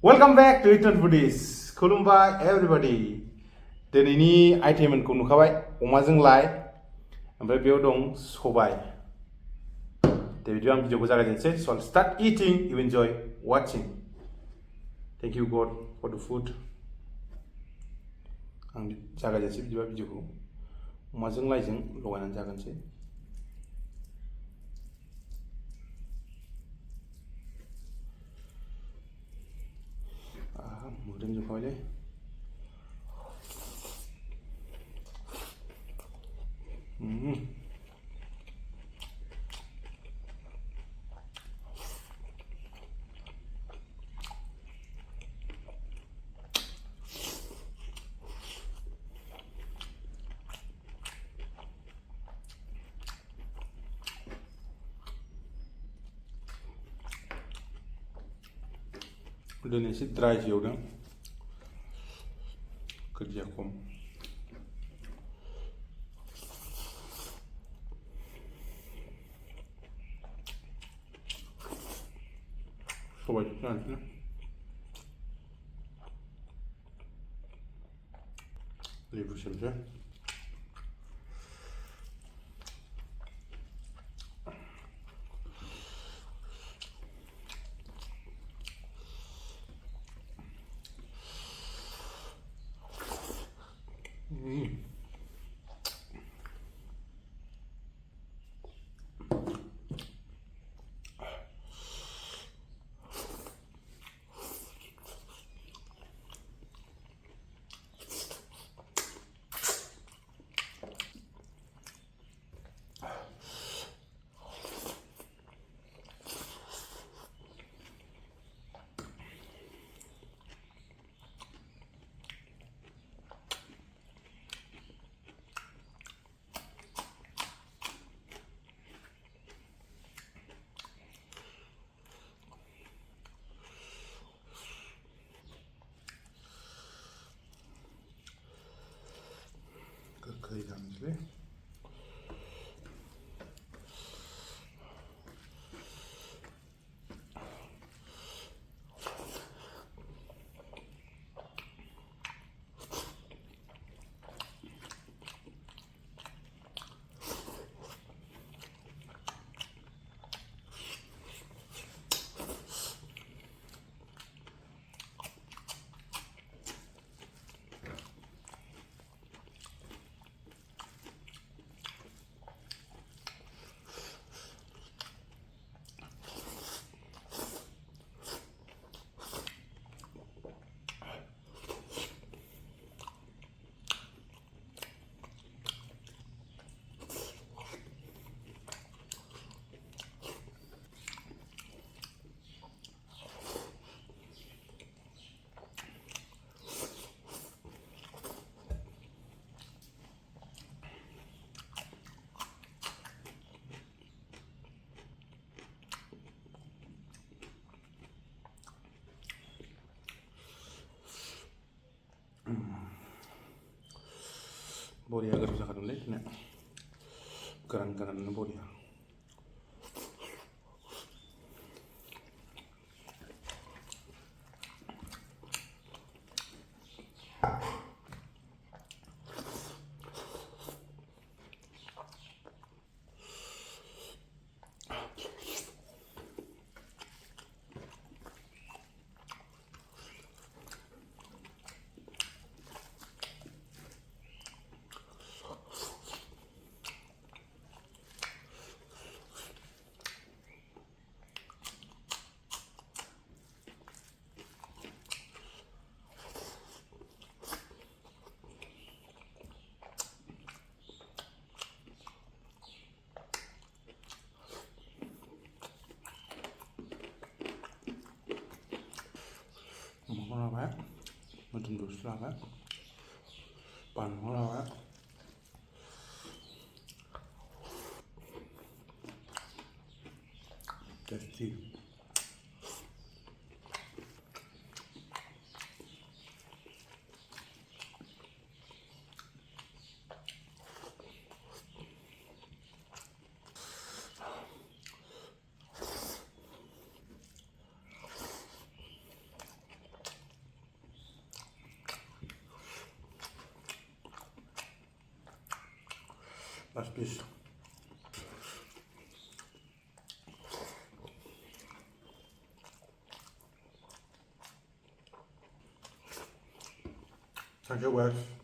Welcome back to Eton Foodies. खुलुमबाय everybody. दिनैनि आइटेमखौ नुखाबाय अमाजों लाइ ओमफ्राय बेयाव दं सबाय. दे बिदिबा आं भिडिअखौ जागायजेनसै. So I'll start eating. You enjoy watching. Thank you God for the food. आं जागायजेनसै बिदिबा भिडिअखौ अमाजों लाइजों लगायनानै जागोनसै. मोदोमजोबखाबायलै. दिनै एसे ड्राइ एवदों, गोदिया खम. सबायजों जानोसै. लेबु सेबसै. गोखै जानोसै. बरिया गोथाव जाखादोंलै दिनै. गोरान गोराननो बरिया. अमाखौ लाबाय, मोदोम दरसे लाबाय, बानलु लाबाय, टेस्टि. Last piece. Thank you guys.